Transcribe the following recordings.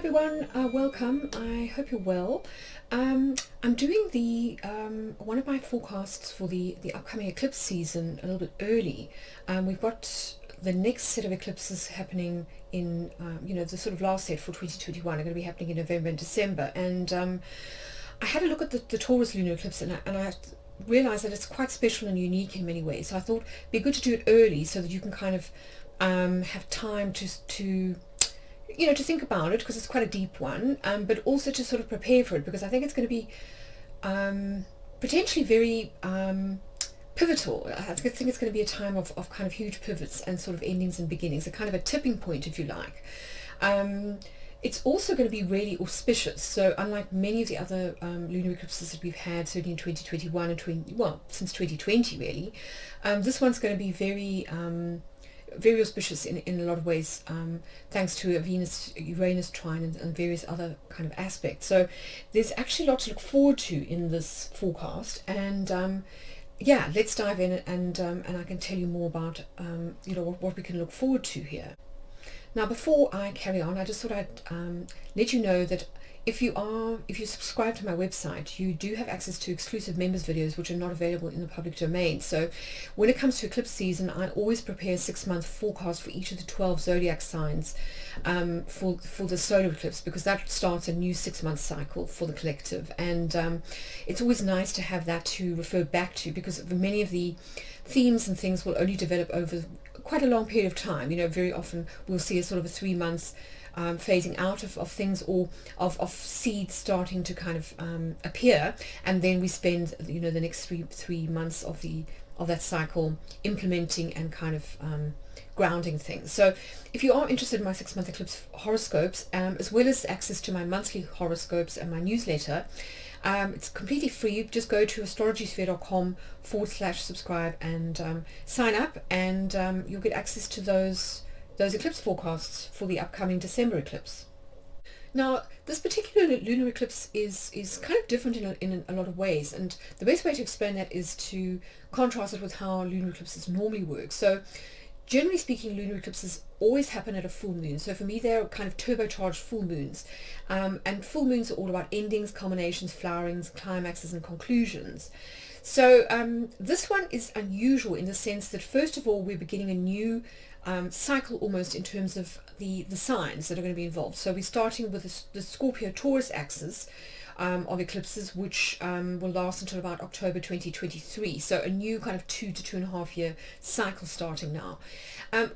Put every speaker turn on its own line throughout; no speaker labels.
everyone, welcome. I hope you're well. I'm doing the one of my forecasts for the upcoming eclipse season a little bit early. We've got the next set of eclipses happening in the sort of last set for 2021 are going to be happening in November and December, and I had a look at the Taurus lunar eclipse, and I realized that it's quite special and unique in many ways. So I thought it'd be good to do it early so that you can kind of have time to think about it, because it's quite a deep one, but also to sort of prepare for it, because I think it's going to be potentially very pivotal. I think it's going to be a time of kind of huge pivots and sort of endings and beginnings, a kind of a tipping point, if you like. It's also going to be really auspicious. So unlike many of the other lunar eclipses that we've had, certainly in 2021 and since 2020 really, this one's going to be very auspicious in a lot of ways, thanks to a Venus-Uranus trine and various other kind of aspects. So there's actually a lot to look forward to in this forecast, and yeah, let's dive in, and I can tell you more about what we can look forward to here. Now, before I carry on, I just thought I'd let you know that if you subscribe to my website, you do have access to exclusive members videos which are not available in the public domain. So when it comes to eclipse season, I always prepare a 6-month forecast for each of the 12 zodiac signs for the solar eclipse, because that starts a new 6-month cycle for the collective, and it's always nice to have that to refer back to, because many of the themes and things will only develop over quite a long period of time. Very often we'll see a sort of a 3 months phasing out of things, or of seeds starting to kind of appear, and then we spend the next three months of that cycle implementing and kind of grounding things. So if you are interested in my 6-month eclipse horoscopes, as well as access to my monthly horoscopes and my newsletter, it's completely free. Just go to astrologysphere.com/subscribe and sign up, and you'll get access to those eclipse forecasts for the upcoming December eclipse. Now, this particular lunar eclipse is kind of different in a lot of ways, and the best way to explain that is to contrast it with how lunar eclipses normally work. So generally speaking, lunar eclipses always happen at a full moon. So for me, they're kind of turbocharged full moons, and full moons are all about endings, culminations, flowerings, climaxes and conclusions. So this one is unusual in the sense that, first of all, we're beginning a new cycle almost in terms of the signs that are going to be involved. So we're starting with the Scorpio-Taurus axis of eclipses, which will last until about October 2023. So a new kind of 2 to 2.5 year cycle starting now.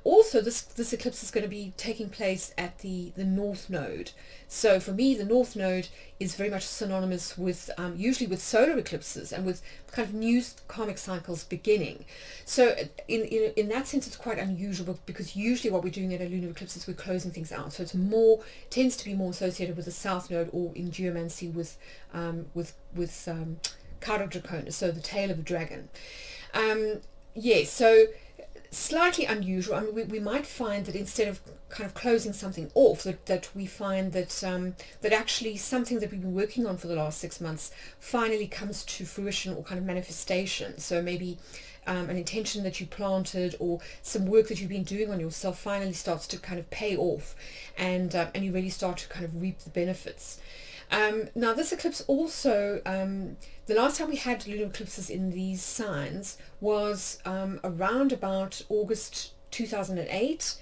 Also, this eclipse is going to be taking place at the North Node. So for me, the North Node is very much synonymous with usually with solar eclipses and with kind of new karmic cycles beginning. So in that sense, it's quite unusual, because usually what we're doing at a lunar eclipse is we're closing things out. So it's tends to be more associated with the South Node, or in geomancy with Cara Draconis, so the tail of the dragon. So slightly unusual. I mean, we might find that instead of kind of closing something off, that we find that that actually something that we've been working on for the last 6 months finally comes to fruition or kind of manifestation. So maybe an intention that you planted, or some work that you've been doing on yourself, finally starts to kind of pay off, and you really start to kind of reap the benefits. Now, this eclipse also, the last time we had lunar eclipses in these signs was around about August 2008.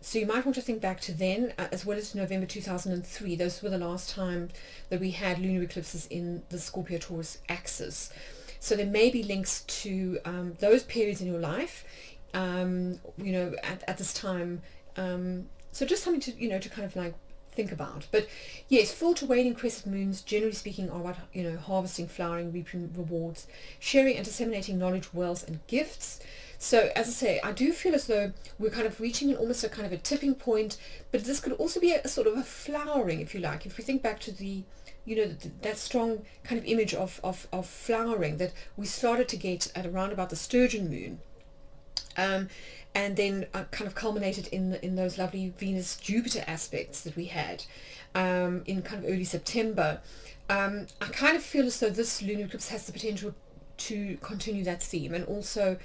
So you might want to think back to then, as well as November 2003. Those were the last time that we had lunar eclipses in the Scorpio-Taurus axis. So there may be links to those periods in your life, at this time. So just something to kind of like think about. But yes, full to waning crescent moons, generally speaking, are about harvesting, flowering, reaping rewards, sharing and disseminating knowledge, wealth and gifts. So as I say, I do feel as though we're kind of reaching almost a kind of a tipping point, but this could also be a sort of a flowering, if you like. If we think back to that strong kind of image of flowering that we started to get at around about the Sturgeon moon, and then kind of culminated in those lovely Venus-Jupiter aspects that we had in kind of early September. I kind of feel as though this lunar eclipse has the potential to continue that theme, and also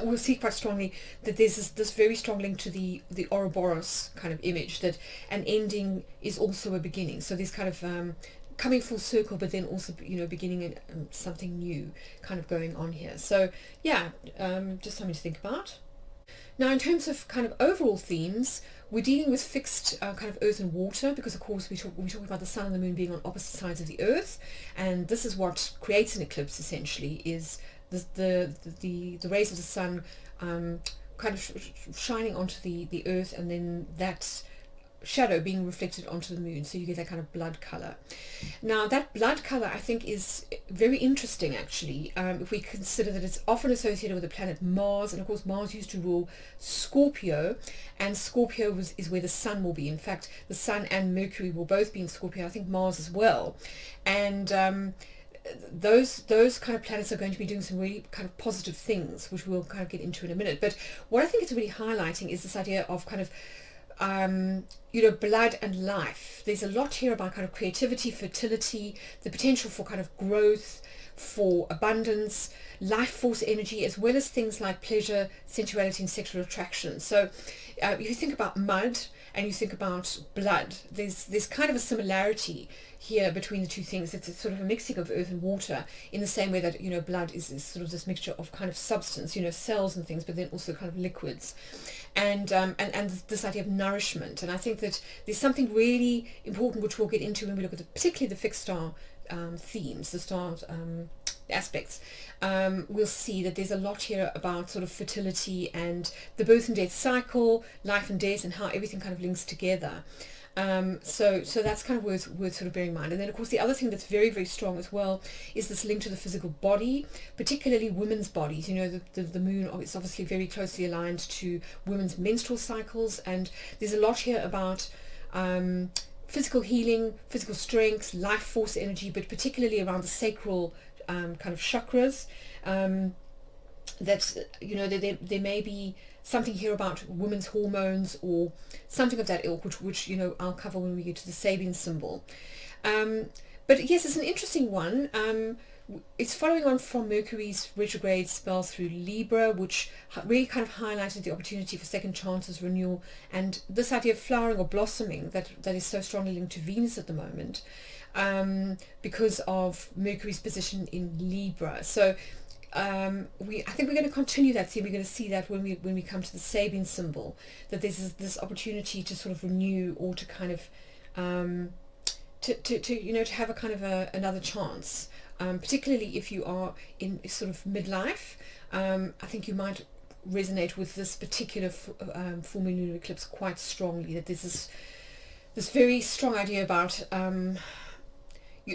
we'll see quite strongly that there's this very strong link to the Oroboros kind of image, that an ending is also a beginning. So there's kind of coming full circle, but then also, you know, beginning something new kind of going on here. So yeah, just something to think about. Now, in terms of kind of overall themes, we're dealing with fixed kind of earth and water, because of course we're talking about the sun and the moon being on opposite sides of the earth, and this is what creates an eclipse essentially, is the rays of the sun kind of shining onto the earth, and then that shadow being reflected onto the moon, so you get that kind of blood color. Now that blood color, I think, is very interesting actually, if we consider that it's often associated with the planet Mars, and of course Mars used to rule Scorpio, and Scorpio is where the sun will be. In fact, the sun and Mercury will both be in Scorpio, I think Mars as well, and those kind of planets are going to be doing some really kind of positive things, which we'll kind of get into in a minute. But what I think it's really highlighting is this idea of kind of you know, blood and life. There's a lot here about kind of creativity, fertility, the potential for kind of growth, for abundance, life force energy, as well as things like pleasure, sensuality, and sexual attraction. So if you think about mud and you think about blood, there's kind of a similarity here between the two things. It's sort of a mixing of earth and water, in the same way that, you know, blood is sort of this mixture of kind of substance, you know, cells and things, but then also kind of liquids, and this idea of nourishment. And I think that there's something really important which we'll get into when we look at particularly the fixed star themes, the star aspects. We'll see that there's a lot here about sort of fertility and the birth and death cycle, life and death, and how everything kind of links together. So that's kind of worth sort of bearing in mind. And then of course the other thing that's very, very strong as well is this link to the physical body, particularly women's bodies. You know, the moon is obviously very closely aligned to women's menstrual cycles, and there's a lot here about physical healing, physical strength, life force energy, but particularly around the sacral kind of chakras. That, you know, there may be something here about women's hormones or something of that ilk, which you know, I'll cover when we get to the Sabian symbol. But yes, it's an interesting one. It's following on from Mercury's retrograde spell through Libra, which really kind of highlighted the opportunity for second chances, renewal, and this idea of flowering or blossoming that is so strongly linked to Venus at the moment, because of Mercury's position in Libra. So I think we're going to continue that theme. We're going to see that when we come to the Sabian symbol, that there's this opportunity to sort of renew, or to kind of to you know, to have a kind of another chance, particularly if you are in sort of midlife. I think you might resonate with this particular full moon lunar eclipse quite strongly, that there's this very strong idea about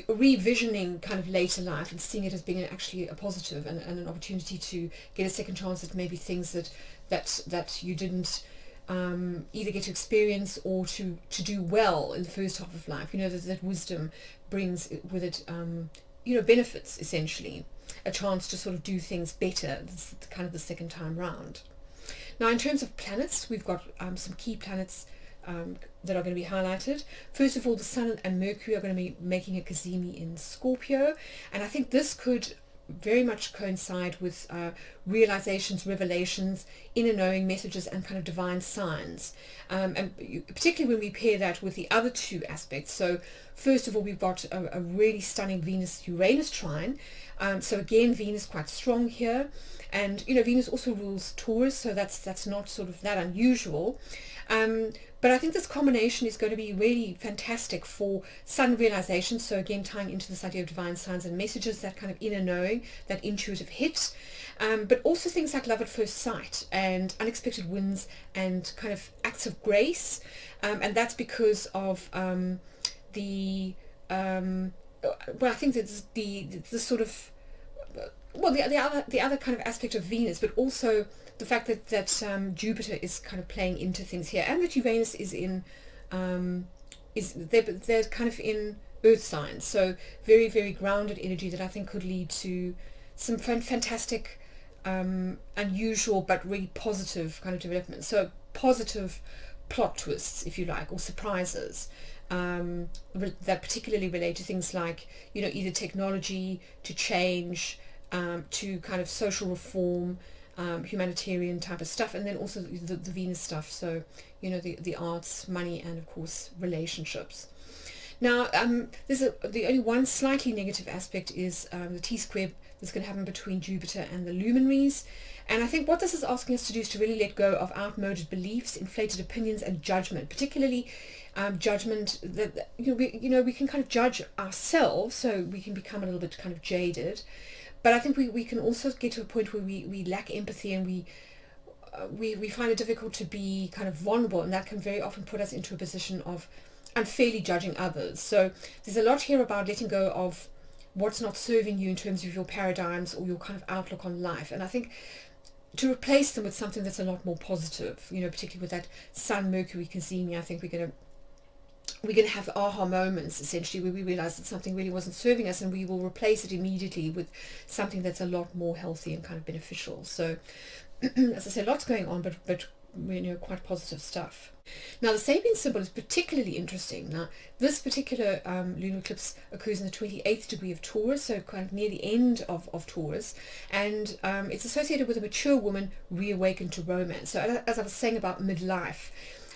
revisioning kind of later life and seeing it as being actually a positive and an opportunity to get a second chance at maybe things that you didn't either get to experience or to do well in the first half of life. You know, that wisdom brings with it you know, benefits, essentially, a chance to sort of do things better. This is kind of the second time round. Now in terms of planets, we've got some key planets that are going to be highlighted. First of all, the Sun and Mercury are going to be making a cazimi in Scorpio, and I think this could very much coincide with realizations, revelations, inner knowing, messages, and kind of divine signs, and particularly when we pair that with the other two aspects. So first of all, we've got a really stunning Venus-Uranus trine. So again, Venus quite strong here, and you know, Venus also rules Taurus, so that's not sort of that unusual. But I think this combination is going to be really fantastic for sun realization. So again, tying into this idea of divine signs and messages, that kind of inner knowing, that intuitive hit, but also things like love at first sight and unexpected wins and kind of acts of grace, and that's because of the well, I think that the sort of, well, the other kind of aspect of Venus, but also the fact that Jupiter is kind of playing into things here, and that Uranus is in they're kind of in earth signs, so very, very grounded energy that I think could lead to some fantastic unusual but really positive kind of development. So positive plot twists, if you like, or surprises that particularly relate to things like, you know, either technology, to change, to kind of social reform, humanitarian type of stuff, and then also the Venus stuff, so the arts, money, and of course relationships. Now the only one slightly negative aspect is the T-square that's going to happen between Jupiter and the luminaries. And I think what this is asking us to do is to really let go of outmoded beliefs, inflated opinions, and judgment, particularly judgment that we can kind of judge ourselves, so we can become a little bit kind of jaded. But I think we can also get to a point where we lack empathy, and we find it difficult to be kind of vulnerable, and that can very often put us into a position of unfairly judging others. So there's a lot here about letting go of what's not serving you in terms of your paradigms or your kind of outlook on life, and I think to replace them with something that's a lot more positive, particularly with that Sun Mercury conjunction. I think we're going to have aha moments essentially where we realize that something really wasn't serving us, and we will replace it immediately with something that's a lot more healthy and kind of beneficial. So as I say, lots going on, but quite positive stuff. Now the Sabian symbol is particularly interesting. Now this particular lunar eclipse occurs in the 28th degree of Taurus, so kind of near the end of Taurus, and it's associated with a mature woman reawakened to romance. So as I was saying about midlife,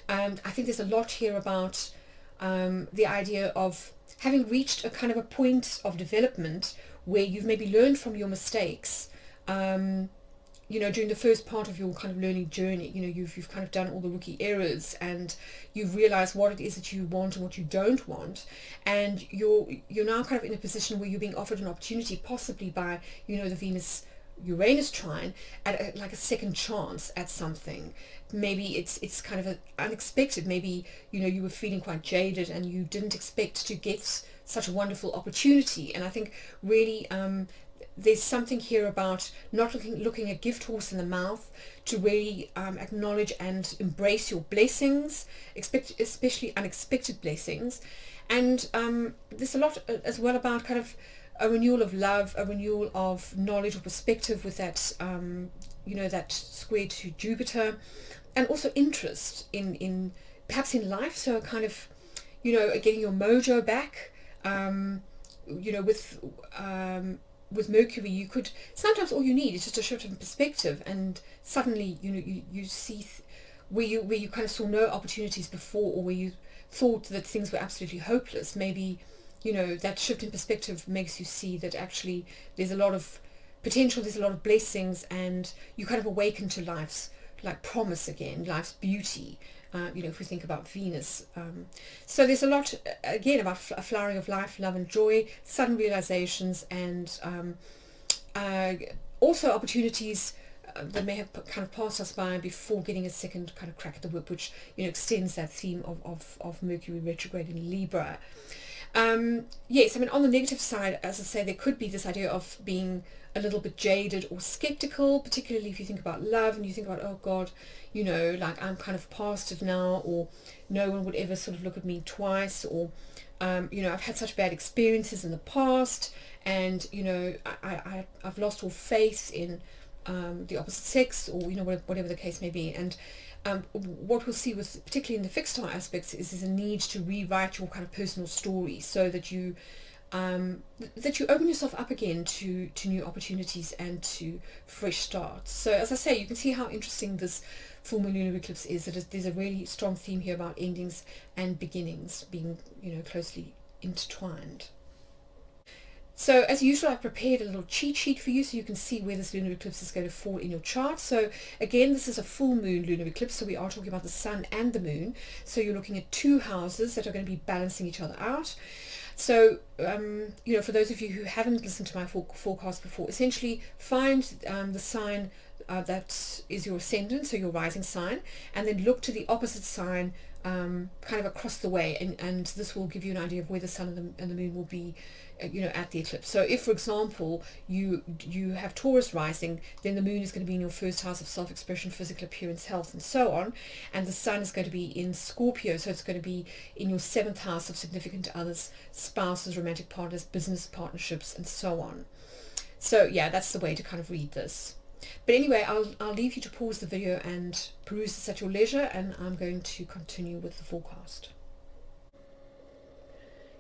I think there's a lot here about the idea of having reached a kind of a point of development where you've maybe learned from your mistakes, during the first part of your kind of learning journey. You've kind of done all the rookie errors, and you've realized what it is that you want and what you don't want, and you're now kind of in a position where you're being offered an opportunity, possibly by the Venus Uranus trine, at like a second chance at something. Maybe it's kind of unexpected. Maybe you were feeling quite jaded and you didn't expect to get such a wonderful opportunity. And I think really there's something here about not looking a gift horse in the mouth, to really acknowledge and embrace your blessings, especially unexpected blessings. And there's a lot as well about kind of a renewal of love, a renewal of knowledge or perspective with that that square to Jupiter, and also interest in perhaps in life. So kind of getting your mojo back. With Mercury, you could sometimes all you need is just a shift in perspective, and suddenly you see where you kind of saw no opportunities before, or where you thought that things were absolutely hopeless. Maybe that shift in perspective makes you see that actually there's a lot of potential, there's a lot of blessings, and you kind of awaken to life's like promise again, life's beauty. If we think about Venus. So there's a lot, again, about a flowering of life, love and joy, sudden realizations, and also opportunities that may have kind of passed us by before getting a second kind of crack at the whip, which extends that theme of Mercury retrograde in Libra. Yes, I mean, on the negative side, as I say, there could be this idea of being a little bit jaded or skeptical, particularly if you think about love and you think about, oh God, like I'm kind of past it now, or no one would ever sort of look at me twice, or I've had such bad experiences in the past, and I've lost all faith in the opposite sex, or whatever the case may be. And what we'll see with, particularly in the fixed star aspects, is a need to rewrite your kind of personal story, so that you open yourself up again to new opportunities and to fresh starts. So as I say, you can see how interesting this full moon lunar eclipse is. That there's a really strong theme here about endings and beginnings being closely intertwined. So as usual, I've prepared a little cheat sheet for you so you can see where this lunar eclipse is going to fall in your chart. So again, this is a full moon lunar eclipse, so we are talking about the sun and the moon. So you're looking at two houses that are going to be balancing each other out. So, for those of you who haven't listened to my forecast before, essentially find the sign that is your ascendant, so your rising sign, and then look to the opposite sign kind of across the way, and this will give you an idea of where the sun and the moon will be at the eclipse. So if, for example, you have Taurus rising, then the moon is going to be in your first house of self-expression, physical appearance, health, and so on, and the sun is going to be in Scorpio, so it's going to be in your 7th house of significant others, spouses, romantic partners, business partnerships, and so on. So yeah, that's the way to kind of read this. But anyway, I'll leave you to pause the video and peruse this at your leisure, and I'm going to continue with the forecast.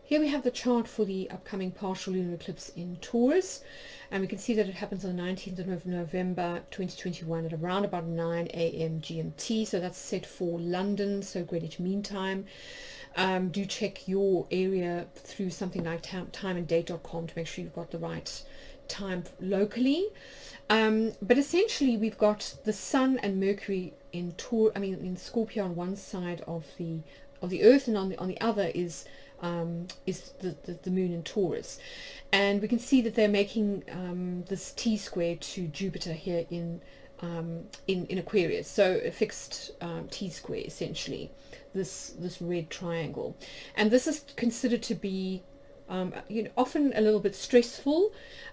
here we have the chart for the upcoming partial lunar eclipse in Taurus, and we can see that it happens on the 19th of November 2021 at around about 9 a.m. GMT, so that's set for London, so Greenwich Mean Time. Do check your area through something like timeanddate.com to make sure you've got the right time locally. But essentially we've got the Sun and Mercury in Scorpio on one side of the Earth, and on the other is the Moon in Taurus, and we can see that they're making this T-square to Jupiter here in Aquarius, so a fixed T-square essentially, this red triangle, and this is considered to be often a little bit stressful.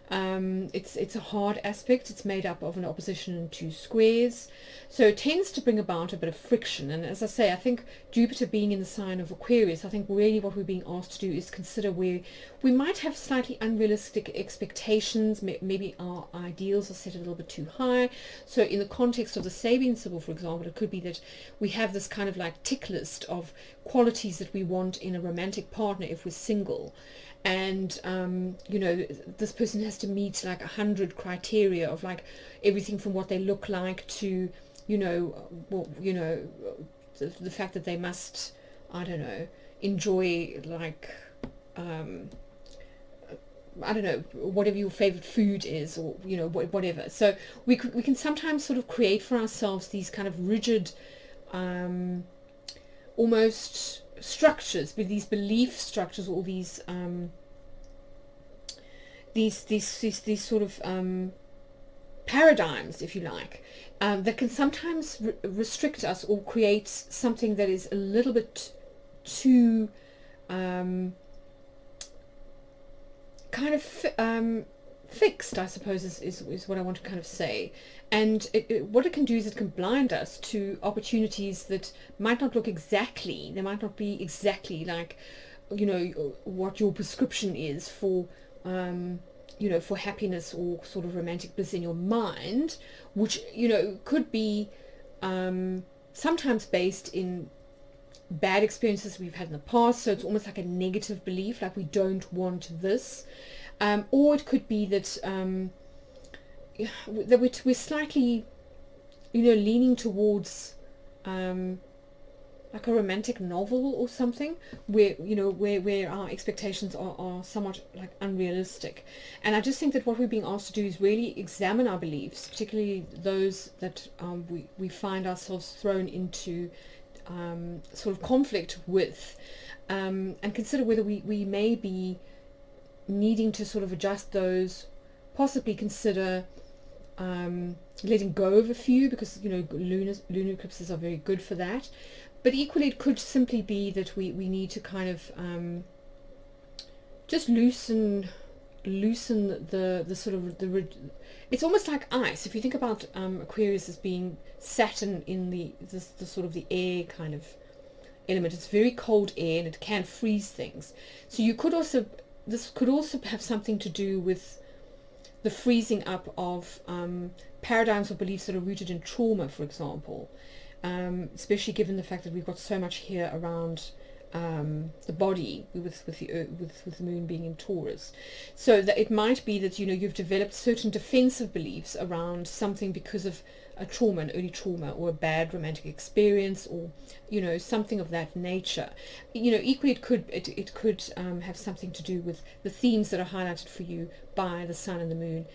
It's a hard aspect. It's made up of an opposition and two squares, so it tends to bring about a bit of friction. And as I say, I think Jupiter being in the sign of Aquarius, I think really what we're being asked to do is consider where we might have slightly unrealistic expectations. Maybe our ideals are set a little bit too high. So in the context of the Sabian Symbol, for example, it could be that we have this kind of like tick list of qualities that we want in a romantic partner if we're single. And this person has to meet like 100 criteria of like everything from what they look like to the fact that they must, I don't know, enjoy like I don't know, whatever your favorite food is, or whatever. So we can sometimes sort of create for ourselves these kind of rigid almost structures, with these belief structures, or these sort of paradigms, if you like, that can sometimes restrict us or create something that is a little bit too kind of fixed, I suppose, is what I want to kind of say. And what it can do is it can blind us to opportunities that might not look exactly, they might not be exactly like, what your prescription is for, for happiness or sort of romantic bliss in your mind, which, could be sometimes based in bad experiences we've had in the past. So it's almost like a negative belief, like we don't want this. Or it could be that that we're slightly, leaning towards like a romantic novel or something, where our expectations are somewhat like unrealistic. And I just think that what we're being asked to do is really examine our beliefs, particularly those that we find ourselves thrown into sort of conflict with, and consider whether we may be needing to sort of adjust those, possibly consider letting go of a few, because lunar eclipses are very good for that. But equally, it could simply be that we need to kind of just loosen the sort of it's almost like ice. If you think about Aquarius as being Saturn in the sort of the air kind of element, it's very cold air and it can freeze things. So this could also have something to do with the freezing up of paradigms or beliefs that are rooted in trauma, for example, especially given the fact that we've got so much here around the body with the moon being in Taurus. So that it might be that you've developed certain defensive beliefs around something because of a trauma, an early trauma, or a bad romantic experience, or something of that nature. Equally, it could have something to do with the themes that are highlighted for you by the Sun and the Moon,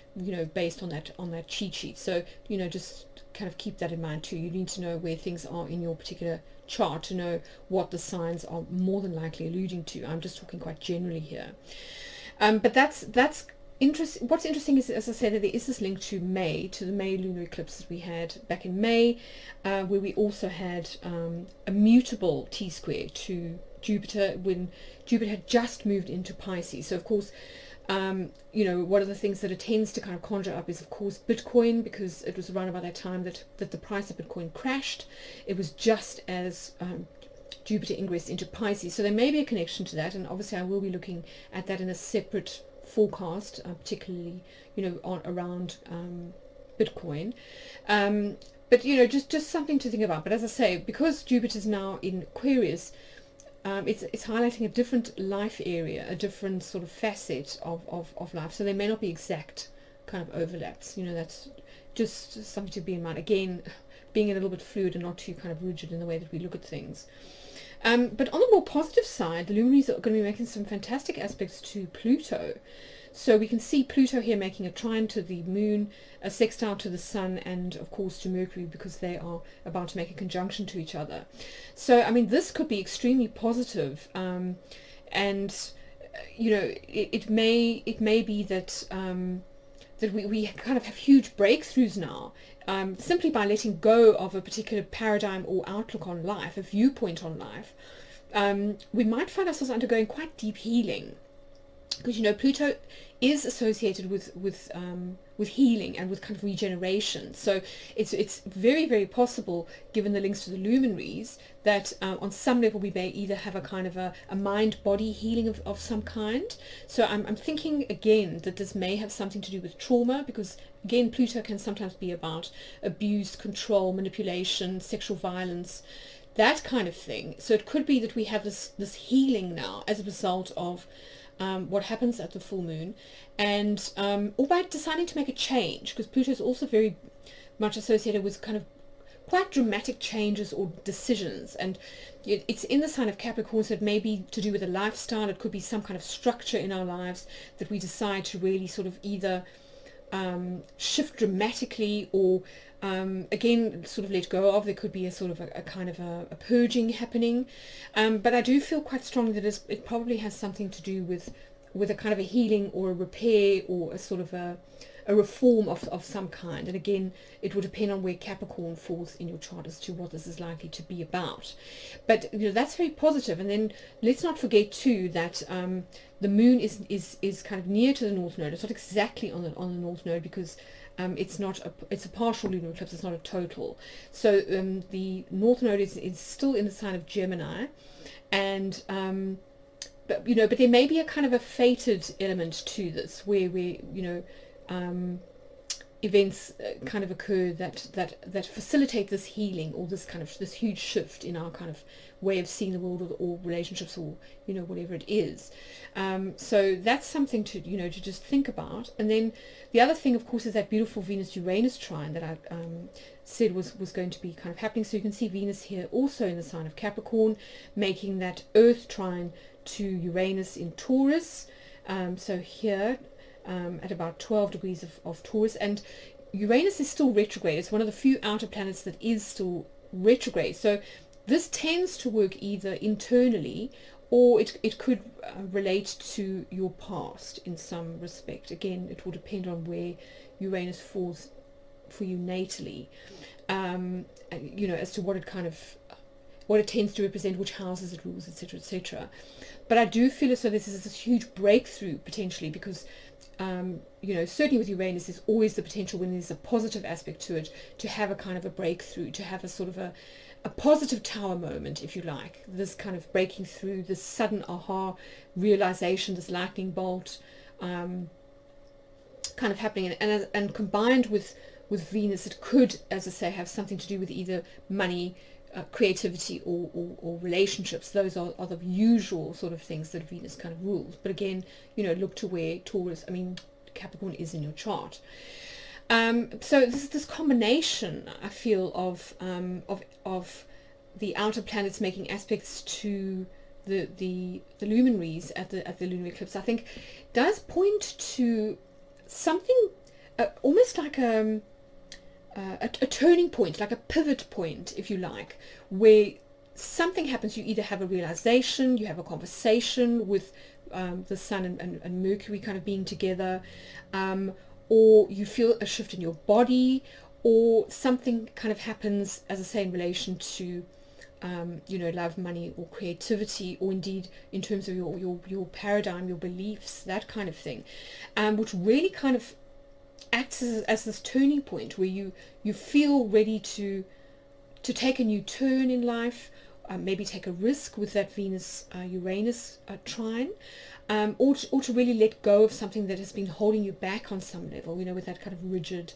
based on that cheat sheet. So just kind of keep that in mind too. You need to know where things are in your particular chart to know what the signs are more than likely alluding to. I'm just talking quite generally here, but that's interesting. What's interesting is, as I said, that there is this link to the May lunar eclipse that we had back in May, where we also had a mutable T-square to Jupiter when Jupiter had just moved into Pisces. So of course, one of the things that it tends to kind of conjure up is, of course, Bitcoin, because it was around about that time that the price of Bitcoin crashed. It was just as Jupiter ingressed into Pisces. So there may be a connection to that, and obviously I will be looking at that in a separate forecast, particularly around Bitcoin. But just something to think about. But as I say, because Jupiter's now in Aquarius, it's highlighting a different life area, a different sort of facet of life. So there may not be exact kind of overlaps. That's just something to be in mind. Again, being a little bit fluid and not too kind of rigid in the way that we look at things. But on the more positive side, the luminaries are going to be making some fantastic aspects to Pluto. So we can see Pluto here making a trine to the moon, a sextile to the sun, and of course to Mercury, because they are about to make a conjunction to each other. So I mean, this could be extremely positive, and it may be that that we kind of have huge breakthroughs now, simply by letting go of a particular paradigm or outlook on life, a viewpoint on life. We might find ourselves undergoing quite deep healing, because Pluto is associated with healing and with kind of regeneration. So it's very, very possible, given the links to the luminaries, that on some level we may either have a kind of a mind-body healing of some kind. So I'm thinking again that this may have something to do with trauma, because again Pluto can sometimes be about abuse, control, manipulation, sexual violence, that kind of thing. So it could be that we have this healing now as a result of what happens at the full moon, and or by deciding to make a change, because Pluto is also very much associated with kind of quite dramatic changes or decisions, and it's in the sign of Capricorn, so it may be to do with a lifestyle. It could be some kind of structure in our lives that we decide to really sort of either shift dramatically, or again sort of let go of. There could be a sort of a kind of a purging happening, but I do feel quite strongly that it probably has something to do with a kind of a healing or a repair, or a sort of a reform of some kind. And again, it will depend on where Capricorn falls in your chart as to what this is likely to be about. But that's very positive. And then let's not forget too that the moon is kind of near to the north node. It's not exactly on the north node, because it's a partial lunar eclipse. It's not a total. So the north node is still in the sign of Gemini, and but there may be a kind of a fated element to this, where events kind of occur that facilitate this healing, or this huge shift in our kind of way of seeing the world, or relationships, or whatever it is. So that's something to just think about. And then the other thing, of course, is that beautiful Venus-Uranus trine that I said was going to be kind of happening. So you can see Venus here also in the sign of Capricorn, making that Earth trine to Uranus in Taurus. So here at about 12 degrees of Taurus, and Uranus is still retrograde. It's one of the few outer planets that is still retrograde. So this tends to work either internally, or it could relate to your past in some respect. Again, it will depend on where Uranus falls for you natally, as to what it tends to represent, which houses it rules, etc., etc. But I do feel as though this is this huge breakthrough potentially, because certainly with Uranus, there's always the potential, when there's a positive aspect to it, to have a kind of a breakthrough, to have a sort of a positive tower moment, if you like, this kind of breaking through, this sudden aha realization, this lightning bolt kind of happening. And combined with Venus, it could, as I say, have something to do with either money, creativity, or relationships. Those are the usual sort of things that Venus kind of rules. But again, look to where Capricorn is in your chart. So this combination, I feel, of the outer planets making aspects to the luminaries at the lunar eclipse, I think, does point to something almost like a turning point, like a pivot point, if you like, where something happens. You either have a realization, you have a conversation with the Sun and Mercury kind of being together, or you feel a shift in your body, or something kind of happens, as I say, in relation to love, money, or creativity, or indeed in terms of your paradigm, your beliefs, that kind of thing, which really kind of acts as this turning point where you feel ready to take a new turn in life, maybe take a risk with that Venus Uranus trine, or to really let go of something that has been holding you back on some level, with that kind of rigid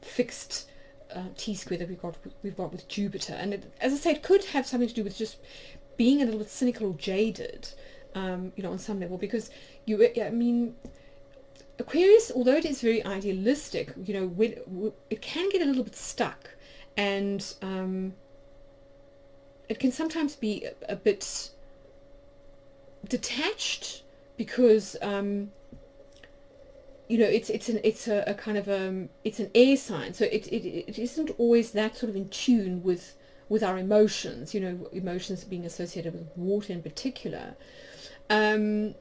fixed T-square that we've got with Jupiter. And as I say, it could have something to do with just being a little bit cynical or jaded, on some level, because Aquarius, although it is very idealistic, it can get a little bit stuck, and it can sometimes be a bit detached, because it's a kind of it's an air sign, so it isn't always that sort of in tune with our emotions. Emotions being associated with water in particular. And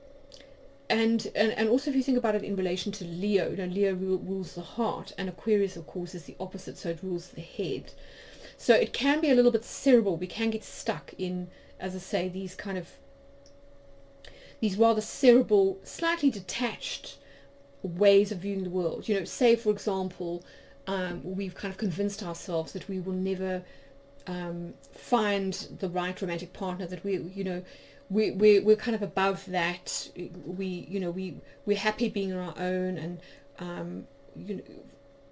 also, if you think about it in relation to Leo, Leo rules the heart, and Aquarius, of course, is the opposite, so it rules the head. So it can be a little bit cerebral. We can get stuck in, as I say, these rather cerebral, slightly detached ways of viewing the world. Say, for example, we've kind of convinced ourselves that we will never find the right romantic partner, that we're kind of above that. We're happy being on our own, and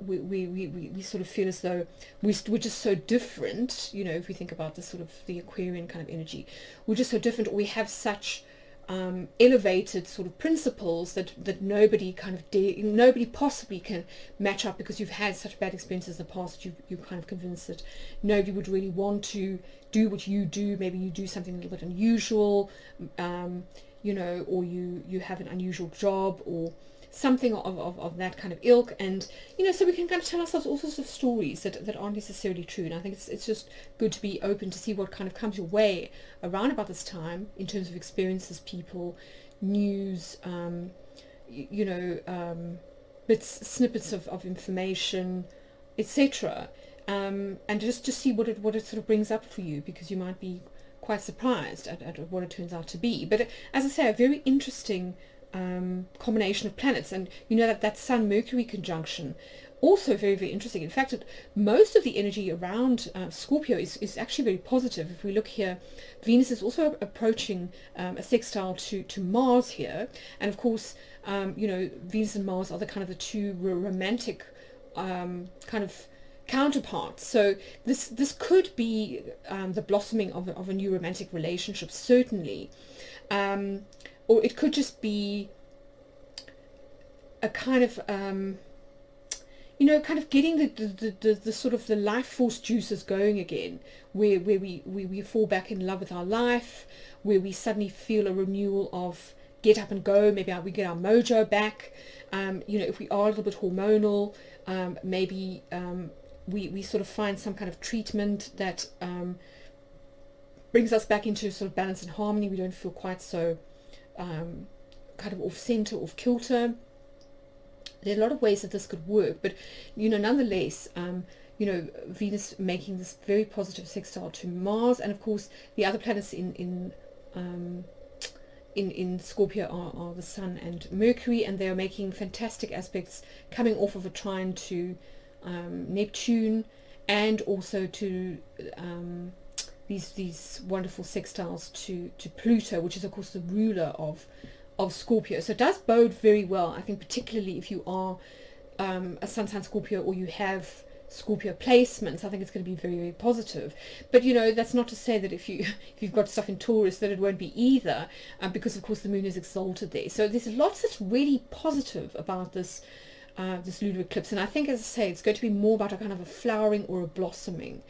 we sort of feel as though we're just so different. If we think about the sort of the Aquarian kind of energy, we're just so different, or we have such elevated sort of principles that nobody possibly can match up, because you've had such bad experiences in the past. You're kind of convinced that nobody would really want to do what you do. Maybe you do something a little bit unusual, or you have an unusual job, or something of that kind of ilk, and so we can kind of tell ourselves all sorts of stories that aren't necessarily true. And I think it's just good to be open to see what kind of comes your way around about this time, in terms of experiences, people, news, snippets of information, etc., and just to see what it sort of brings up for you, because you might be quite surprised at what it turns out to be. But as I say, a very interesting combination of planets, and that Sun Mercury conjunction, also very, very interesting. In fact, most of the energy around Scorpio is actually very positive. If we look here, Venus is also approaching a sextile to Mars here, and of course Venus and Mars are the two romantic kind of counterparts. So this could be the blossoming of a new romantic relationship, certainly. Or it could just be a kind of getting the sort of the life force juices going again, where we fall back in love with our life, where we suddenly feel a renewal of get up and go. Maybe we get our mojo back. If we are a little bit hormonal, maybe we sort of find some kind of treatment that brings us back into sort of balance and harmony. We don't feel quite so kind of off center, off kilter. There are a lot of ways that this could work, but nonetheless, Venus making this very positive sextile to Mars, and of course the other planets in Scorpio are the Sun and Mercury, and they are making fantastic aspects, coming off of a trine to Neptune, and also to these wonderful sextiles to Pluto, which is of course the ruler of Scorpio. So it does bode very well, I think, particularly if you are a Sun sign Scorpio, or you have Scorpio placements. I think it's going to be very, very positive. But that's not to say that if you've got stuff in Taurus that it won't be either, because of course the moon is exalted there. So there's lots that's really positive about this lunar eclipse, and I think, as I say, it's going to be more about a kind of a flowering or a blossoming,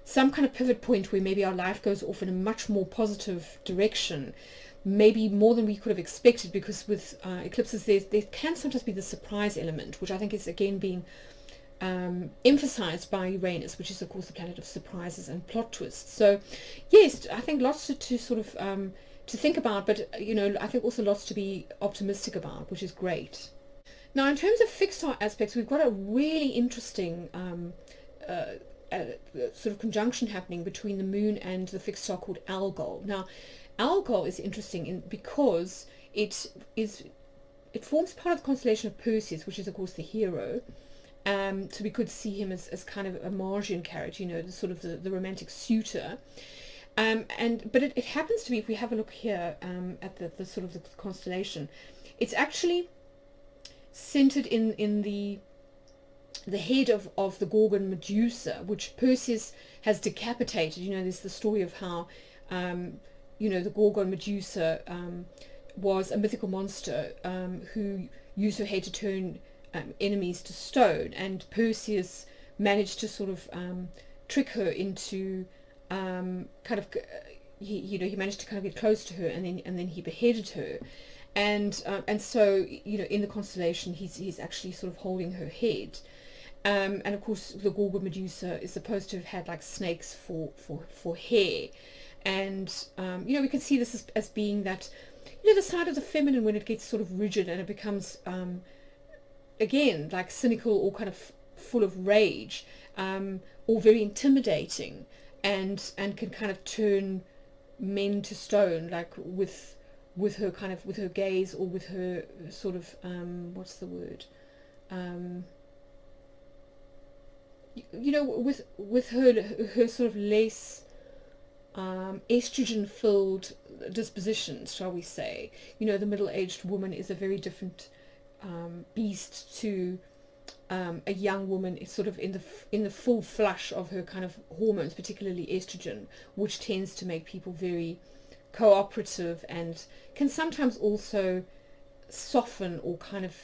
some kind of pivot point where maybe our life goes off in a much more positive direction, maybe more than we could have expected, because with eclipses there can sometimes be the surprise element, which I think is again being emphasized by Uranus, which is of course the planet of surprises and plot twists. So yes, I think lots to sort of to think about, but I think also lots to be optimistic about, which is great. Now, in terms of fixed star aspects, we've got a really interesting sort of conjunction happening between the moon and the fixed star called Algol. Now, Algol is interesting because it forms part of the constellation of Perseus, which is of course the hero. So we could see him as kind of a Marsian character, the sort of the romantic suitor. But it happens to be, if we have a look here at the sort of the constellation, it's actually centered in the head of the Gorgon Medusa, which Perseus has decapitated. There's the story of how You know, the Gorgon Medusa was a mythical monster who used her head to turn enemies to stone, and Perseus managed to sort of trick her into he managed to kind of get close to her, and then he beheaded her, and so, you know, in the constellation he's actually sort of holding her head. And of course, the Gorgon Medusa is supposed to have had like snakes for hair, and you know, we can see this as being that, you know, the side of the feminine when it gets sort of rigid and it becomes again like cynical or kind of full of rage, or very intimidating, and can kind of turn men to stone, like with her kind of, with her gaze, or with her sort of what's the word, you know, with her sort of less estrogen filled dispositions, shall we say. You know, the middle-aged woman is a very different beast to a young woman. Is sort of in the full flush of her kind of hormones, particularly estrogen, which tends to make people very cooperative and can sometimes also soften or kind of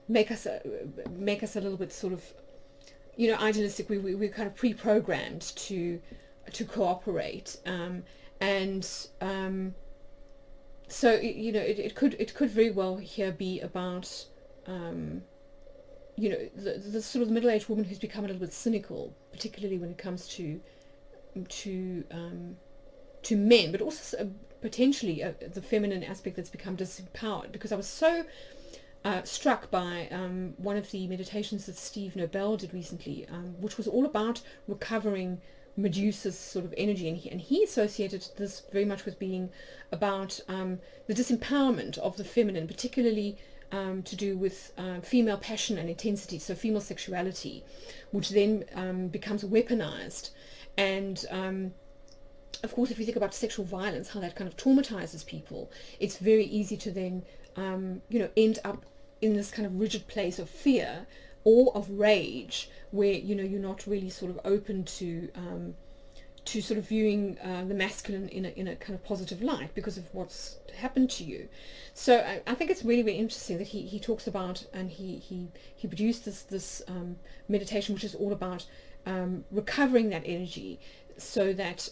make us a little bit sort of, you know, idealistic. We're kind of pre-programmed to cooperate, and so, you know, it could very well here be about you know, the sort of middle-aged woman who's become a little bit cynical, particularly when it comes to men, but also potentially the feminine aspect that's become disempowered. Because I was so struck by one of the meditations that Steve Nobel did recently, which was all about recovering Medusa's sort of energy, and he associated this very much with being about the disempowerment of the feminine, particularly to do with female passion and intensity, so female sexuality, which then becomes weaponized. And of course, if you think about sexual violence, how that kind of traumatizes people, it's very easy to then you know, end up in this kind of rigid place of fear or of rage, where, you know, you're not really sort of open to sort of viewing the masculine in a kind of positive light because of what's happened to you. So I think it's really, really interesting that he talks about, and he produced this meditation, which is all about recovering that energy, so that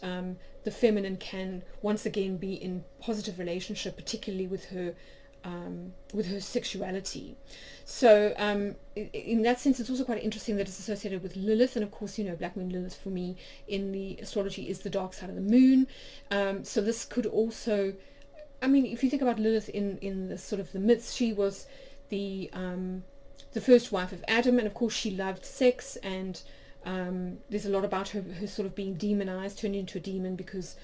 the feminine can once again be in positive relationship, particularly with her sexuality. So in that sense, it's also quite interesting that it's associated with Lilith, and of course, you know, Black Moon Lilith for me in the astrology is the dark side of the moon. So this could also, I mean, if you think about Lilith in the sort of the myths, she was the first wife of Adam, and of course she loved sex, and there's a lot about her sort of being demonized, turned into a demon because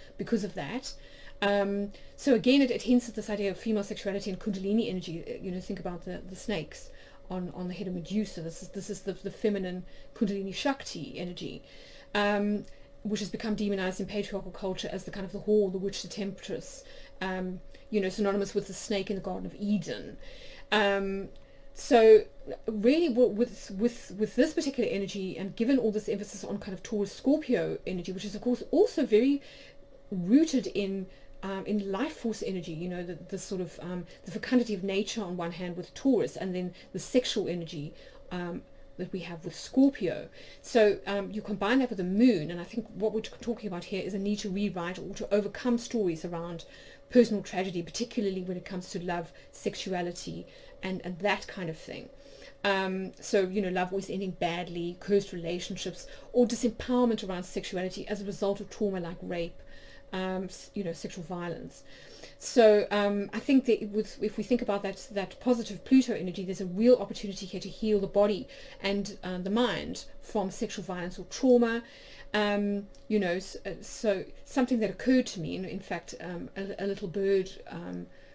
of that. So again, it hints at this idea of female sexuality and Kundalini energy. You know, think about the snakes on the head of Medusa. This is the feminine Kundalini Shakti energy, which has become demonized in patriarchal culture as the kind of the whore, the witch, the temptress. You know, synonymous with the snake in the Garden of Eden. So really, with this particular energy, and given all this emphasis on kind of Taurus Scorpio energy, which is of course also very rooted in life force energy, you know, the sort of the fecundity of nature on one hand with Taurus, and then the sexual energy that we have with Scorpio. So you combine that with the moon, and I think what we're talking about here is a need to rewrite or to overcome stories around personal tragedy, particularly when it comes to love, sexuality, and that kind of thing. So, you know, love always ending badly, cursed relationships, or disempowerment around sexuality as a result of trauma like rape, you know, sexual violence. So I think that if we think about that positive Pluto energy, there's a real opportunity here to heal the body and the mind from sexual violence or trauma. You know, so something that occurred to me, and in fact, a little bird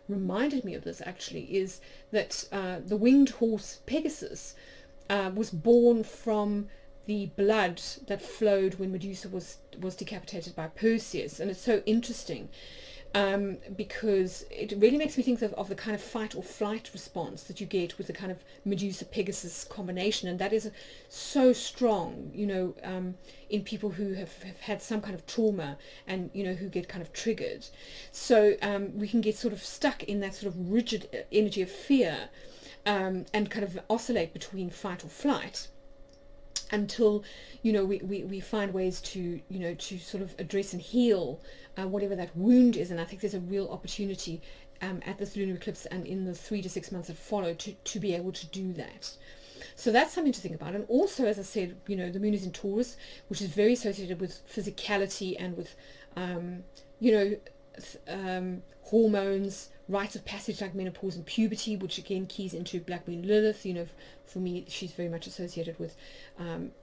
reminded me of this actually, is that the winged horse Pegasus was born from the blood that flowed when Medusa was decapitated by Perseus. And it's so interesting because it really makes me think of the kind of fight or flight response that you get with the kind of Medusa Pegasus combination, and that is so strong, in people who have had some kind of trauma and who get kind of triggered. So we can get sort of stuck in that sort of rigid energy of fear, and kind of oscillate between fight or flight until we find ways to to sort of address and heal whatever that wound is. And I think there's a real opportunity at this lunar eclipse and in the 3 to 6 months that follow to be able to do that. So that's something to think about. And also, as I said, the moon is in Taurus, which is very associated with physicality and with hormones, rites of passage like menopause and puberty, which again keys into Black Moon Lilith. For me, she's very much associated with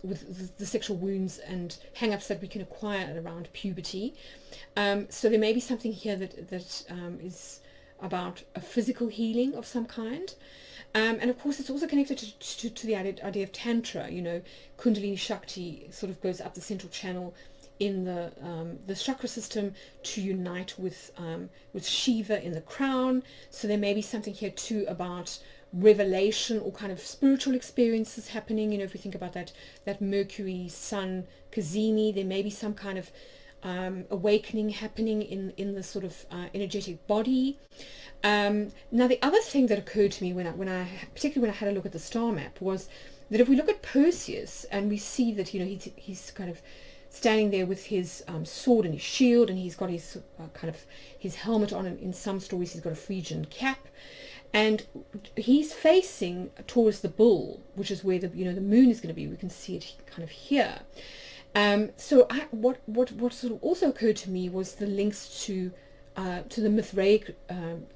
the sexual wounds and hang-ups that we can acquire around puberty. So there may be something here that is about a physical healing of some kind. And of course, it's also connected to the idea of Tantra. Kundalini Shakti sort of goes up the central channel in the chakra system to unite with Shiva in the crown. So there may be something here too about revelation or kind of spiritual experiences happening. If we think about that Mercury Sun Cazimi, there may be some kind of awakening happening in the sort of energetic body. Now the other thing that occurred to me particularly when I had a look at the star map was that if we look at Perseus and we see that he's kind of standing there with his sword and his shield, and he's got his kind of his helmet on, and in some stories he's got a Phrygian cap, and he's facing Taurus the bull, which is where the moon is going to be. We can see it kind of here. So what sort of also occurred to me was the links to the Mithraic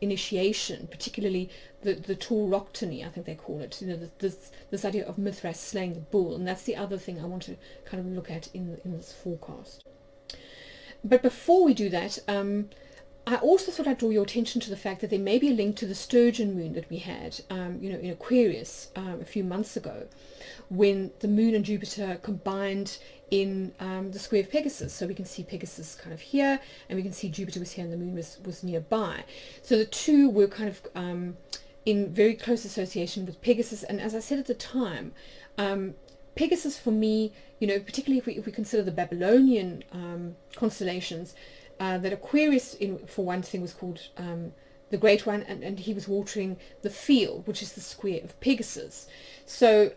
initiation, particularly the Tauroctony, I think they call it. This idea of Mithras slaying the bull, and that's the other thing I want to kind of look at in this forecast. But before we do that, I also thought I'd draw your attention to the fact that there may be a link to the sturgeon moon that we had, in Aquarius a few months ago, when the moon and Jupiter combined in the square of Pegasus. So we can see Pegasus kind of here, and we can see Jupiter was here and the moon was nearby. So the two were kind of in very close association with Pegasus. And as I said at the time, Pegasus for me, particularly if we consider the Babylonian constellations, that Aquarius, for one thing, was called the Great One, and he was watering the field, which is the square of Pegasus. So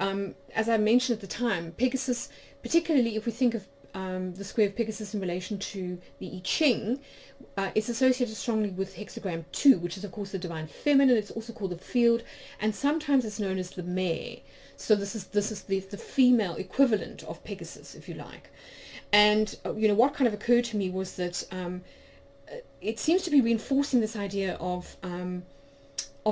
as I mentioned at the time, Pegasus, particularly if we think of the square of Pegasus in relation to the I Ching, it's associated strongly with hexagram 2, which is of course the divine feminine. It's also called the field, and sometimes it's known as the mare. So this is the female equivalent of Pegasus, if you like. And what kind of occurred to me was that it seems to be reinforcing this idea of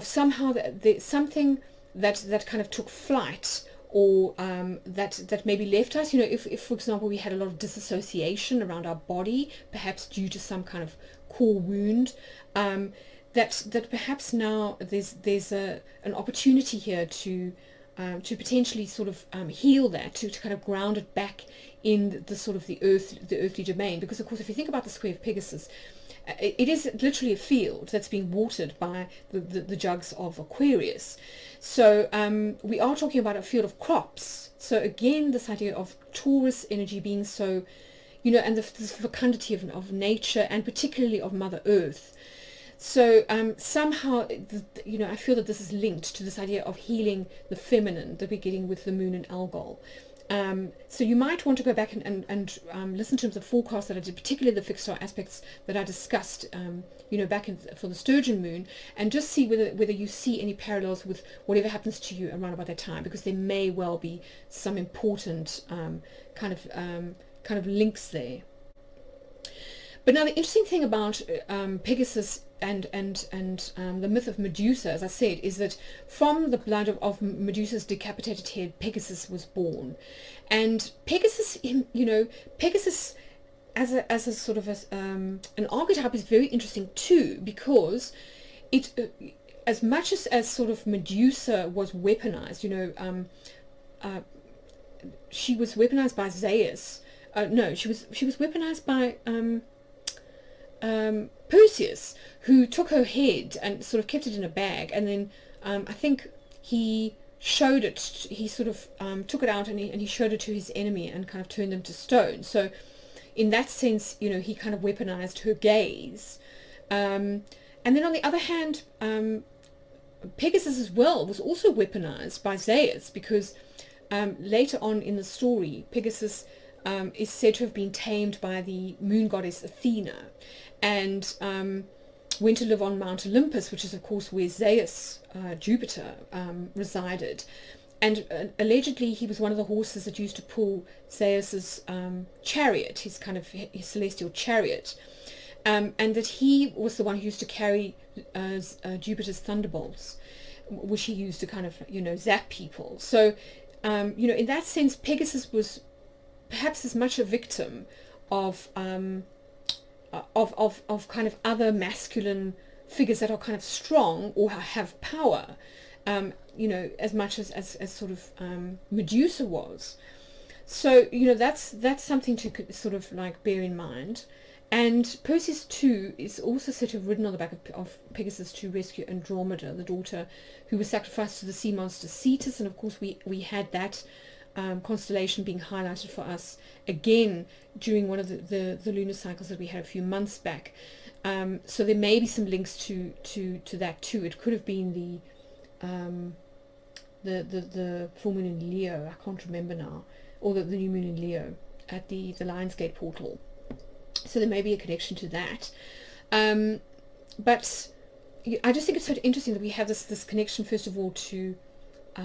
somehow there's something that kind of took flight, or that maybe left us. If for example we had a lot of disassociation around our body, perhaps due to some kind of core wound, that perhaps now there's an opportunity here to potentially sort of heal that, to kind of ground it back in the sort of the earthly domain. Because of course, if you think about the square of Pegasus, it is literally a field that's being watered by the jugs of Aquarius. So we are talking about a field of crops. So again, this idea of Taurus energy being so, and this fecundity of nature, and particularly of Mother Earth. So somehow, I feel that this is linked to this idea of healing the feminine that we're getting with the moon and Algol. So you might want to go back and listen to the forecast that I did, particularly the fixed star aspects that I discussed, back for the Sturgeon moon, and just see whether you see any parallels with whatever happens to you around about that time, because there may well be some important kind of links there. But now the interesting thing about Pegasus and the myth of Medusa, as I said, is that from the blood of Medusa's decapitated head, Pegasus was born. And Pegasus, Pegasus as a sort of an archetype is very interesting too, because it, as much as sort of Medusa was weaponized, she was weaponized by Zeus. She was weaponized by Perseus, who took her head and sort of kept it in a bag, and then I think he showed it, he sort of took it out and he showed it to his enemy and kind of turned them to stone. So in that sense, you know, he kind of weaponized her gaze. And then on the other hand, Pegasus as well was also weaponized by Zeus, because later on in the story, Pegasus is said to have been tamed by the moon goddess Athena, and went to live on Mount Olympus, which is of course where Zeus, Jupiter, resided. And allegedly he was one of the horses that used to pull Zeus's chariot, his celestial chariot, and that he was the one who used to carry Jupiter's thunderbolts, which he used to kind of, you know, zap people. So you know, in that sense, Pegasus was perhaps as much a victim of kind of other masculine figures that are kind of strong or have power, you know, as much as sort of Medusa was. So, you know, that's something to sort of like bear in mind. And Perseus too is also said to have ridden on the back of Pegasus to rescue Andromeda, the daughter who was sacrificed to the sea monster Cetus. And of course we had that constellation being highlighted for us again during one of the lunar cycles that we had a few months back. So there may be some links to that too. It could have been the full moon in Leo, I can't remember now, or the new moon in Leo at the Lionsgate portal. So there may be a connection to that. But I just think it's so interesting that we have this connection, first of all, to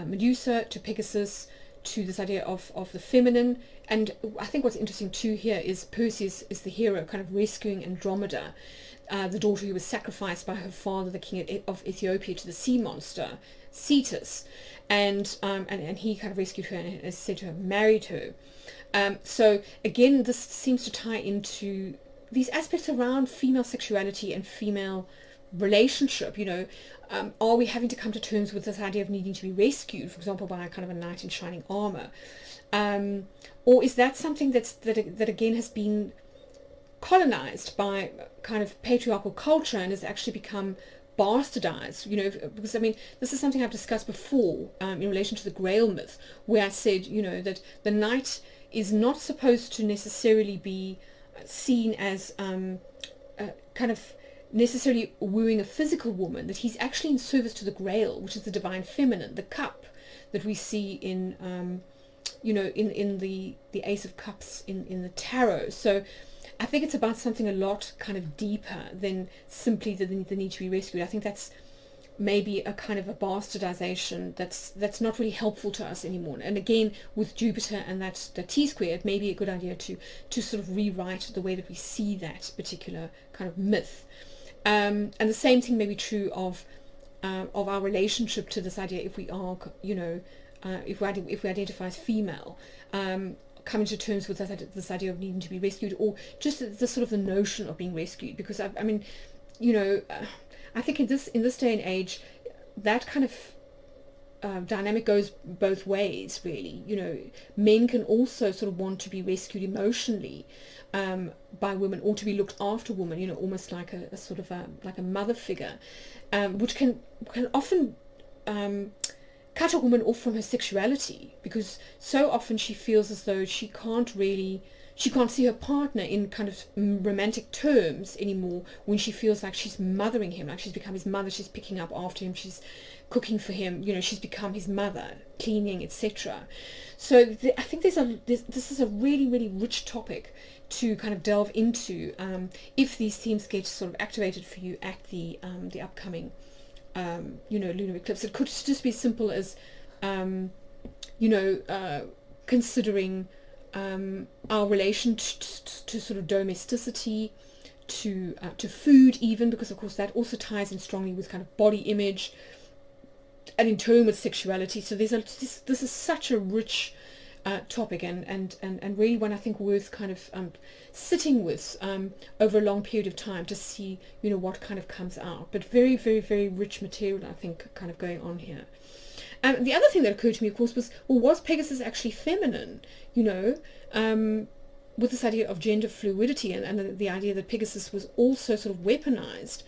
Medusa, to Pegasus, to this idea of the feminine. And I think what's interesting too here is Perseus is the hero kind of rescuing Andromeda, the daughter who was sacrificed by her father, the king of Ethiopia, to the sea monster Cetus, and he kind of rescued her and is said to have married her. So again, this seems to tie into these aspects around female sexuality and female relationship. You know, are we having to come to terms with this idea of needing to be rescued, for example, by kind of a knight in shining armor, or is that something that again has been colonized by kind of patriarchal culture and has actually become bastardized? You know, because I mean, this is something I've discussed before in relation to the Grail myth, where I said, you know, that the knight is not supposed to necessarily be seen as kind of necessarily wooing a physical woman, that he's actually in service to the Grail, which is the divine feminine, the cup that we see in you know, in the Ace of Cups in the tarot. So I think it's about something a lot kind of deeper than simply the need to be rescued. I think that's maybe a kind of a bastardization that's not really helpful to us anymore. And again, with Jupiter and that T-square, it may be a good idea to sort of rewrite the way that we see that particular kind of myth. And the same thing may be true of our relationship to this idea, if we are, you know, if we identify as female, coming to terms with this idea of needing to be rescued, or just the sort of the notion of being rescued. Because I mean, you know, I think in this day and age, that kind of dynamic goes both ways, really. You know, men can also sort of want to be rescued emotionally by women, or to be looked after women. You know, almost like a sort of like a mother figure, which can often cut a woman off from her sexuality, because so often she feels as though she can't see her partner in kind of romantic terms anymore, when she feels like she's mothering him, like she's become his mother, she's picking up after him, she's cooking for him, you know, she's become his mother, cleaning, etc. So I think this is a really, really rich topic to kind of delve into if these themes get sort of activated for you at the upcoming you know, lunar eclipse. It could just be as simple as you know, considering our relation to sort of domesticity, to food even, because of course that also ties in strongly with kind of body image and in turn with sexuality. So this is such a rich topic, and really one I think worth kind of sitting with over a long period of time to see, you know, what kind of comes out. But very, very, very rich material, I think, kind of going on here. The other thing that occurred to me, of course, was Pegasus actually feminine? You know, with this idea of gender fluidity and the idea that Pegasus was also sort of weaponized.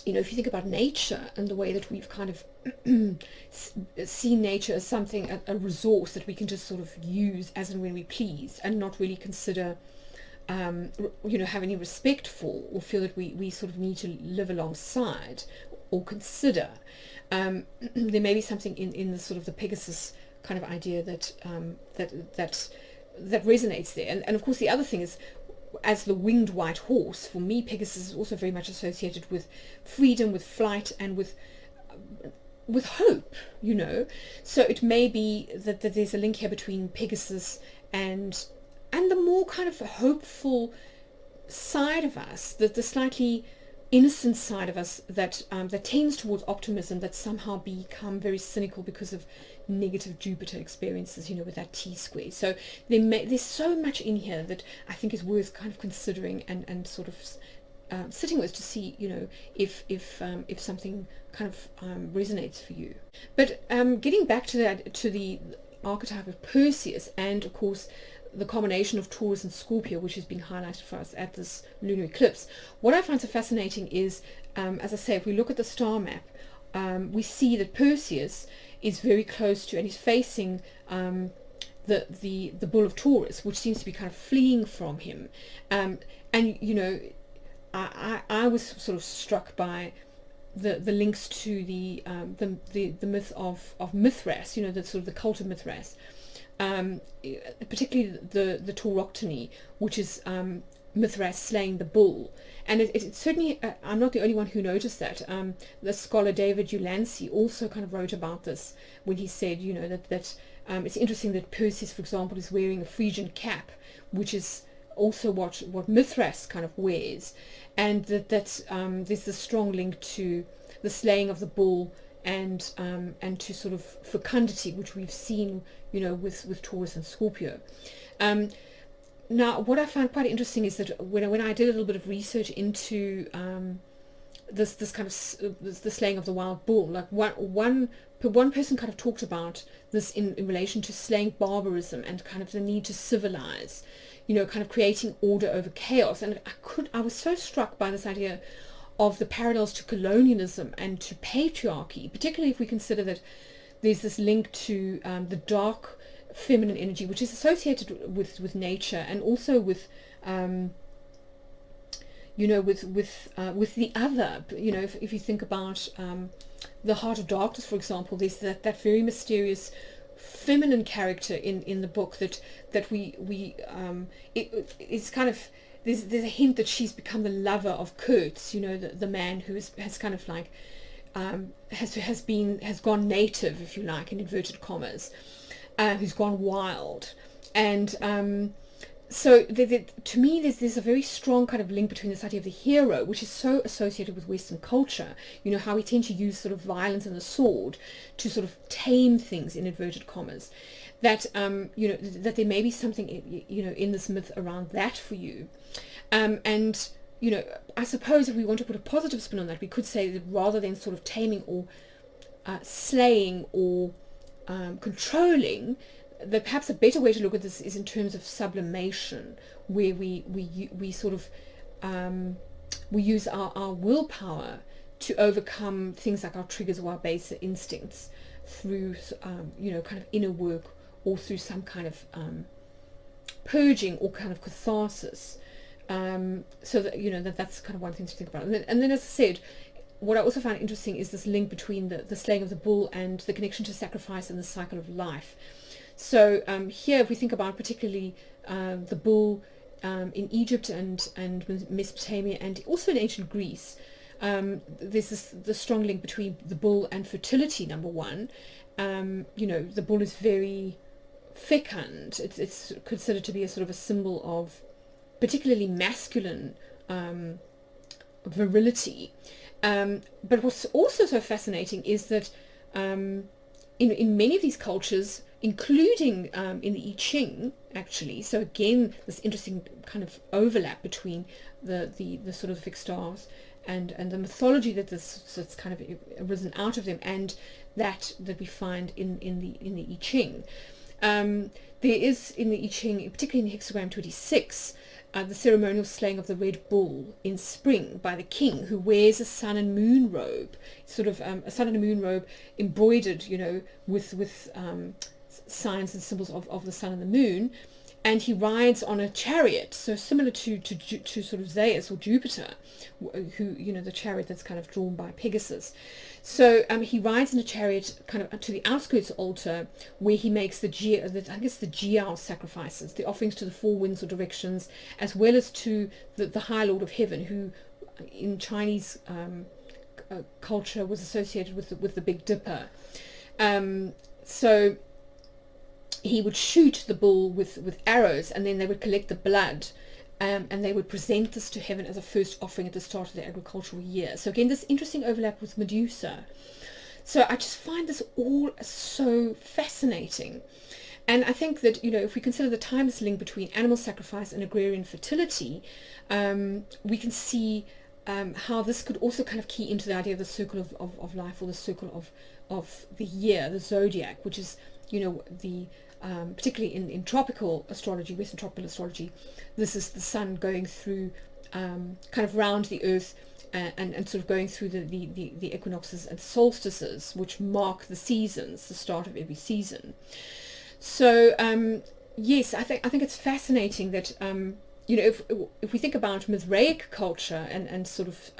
If you think about nature and the way that we've kind of seen nature as something, a resource that we can just sort of use as and when we please, and not really consider, have any respect for, or feel that we sort of need to live alongside or consider. There may be something in the sort of the Pegasus kind of idea that resonates there. And of course the other thing is, as the winged white horse, for me Pegasus is also very much associated with freedom, with flight, and with hope, so it may be that there's a link here between Pegasus and the more kind of hopeful side of us, the slightly innocent side of us that tends towards optimism, that somehow become very cynical because of negative Jupiter experiences, with that T-square. So there's so much in here that I think is worth kind of considering and sort of sitting with, to see, if something kind of resonates for you. But getting back to the archetype of Perseus, and of course the combination of Taurus and Scorpio, which is being highlighted for us at this lunar eclipse. What I find so fascinating is, as I say, if we look at the star map, we see that Perseus is very close to, and he's facing the bull of Taurus, which seems to be kind of fleeing from him. I was sort of struck by the links to the myth of Mithras, the sort of the cult of Mithras. Particularly the Tauroctony, which is Mithras slaying the bull, and it certainly, I'm not the only one who noticed that. The scholar David Ulansey also kind of wrote about this when he said, that it's interesting that Perseus, for example, is wearing a Phrygian cap, which is also what Mithras kind of wears, and that there's this strong link to the slaying of the bull and to sort of fecundity, which we've seen, with Taurus and Scorpio. Now, what I find quite interesting is that when I did a little bit of research into this kind of the slaying of the wild bull, like one person kind of talked about this in relation to slaying barbarism and kind of the need to civilize, kind of creating order over chaos. And I was so struck by this idea of the parallels to colonialism and to patriarchy, particularly if we consider that there's this link to the dark feminine energy, which is associated with nature, and also with with the other. If you think about the Heart of Darkness, for example, there's that very mysterious feminine character in the book that it's kind of, there's a hint that she's become the lover of Kurtz, the man who has kind of like has gone native, if you like, in inverted commas, who's gone wild. And so to me there's a very strong kind of link between this idea of the hero, which is so associated with Western culture, how we tend to use sort of violence and the sword to sort of tame things, in inverted commas, that that there may be something in this myth around that for you. And I suppose if we want to put a positive spin on that, we could say that rather than sort of taming or slaying or controlling, that perhaps a better way to look at this is in terms of sublimation, where we sort of we use our willpower to overcome things like our triggers or our baser instincts through kind of inner work, or through some kind of purging or kind of catharsis. So that that's kind of one thing to think about. And then as I said, what I also find interesting is this link between the slaying of the bull and the connection to sacrifice and the cycle of life. So here, if we think about particularly the bull in Egypt and Mesopotamia, and also in ancient Greece, there's the strong link between the bull and fertility, number one. The bull is very fecund. It's considered to be a sort of a symbol of particularly masculine virility. But what's also so fascinating is that in many of these cultures, including in the I Ching, actually, so again, this interesting kind of overlap between the sort of fixed stars and the mythology that's kind of arisen out of them, and that we find in the I Ching. There is in the I Ching, particularly in hexagram 26, the ceremonial slaying of the red bull in spring by the king, who wears a sun and moon robe, sort of a sun and a moon robe embroidered, with signs and symbols of the sun and the moon, and he rides on a chariot, so similar to sort of Zeus or Jupiter, who, the chariot that's kind of drawn by Pegasus. So he rides in a chariot kind of to the outskirts altar, where he makes the Jiao sacrifices, the offerings to the four winds or directions, as well as to the High Lord of Heaven, who in Chinese culture was associated with the Big Dipper. So he would shoot the bull with arrows, and then they would collect the blood, and they would present this to heaven as a first offering at the start of the agricultural year. So again, this interesting overlap with Medusa. So I just find this all so fascinating. And I think that, if we consider the timeless link between animal sacrifice and agrarian fertility, we can see how this could also kind of key into the idea of the circle of life, or the circle of the year, the zodiac, which is, the particularly in tropical astrology, Western tropical astrology, this is the sun going through kind of round the earth, and sort of going through the equinoxes and solstices, which mark the seasons, the start of every season. So yes, I think it's fascinating that if we think about Mithraic culture and sort of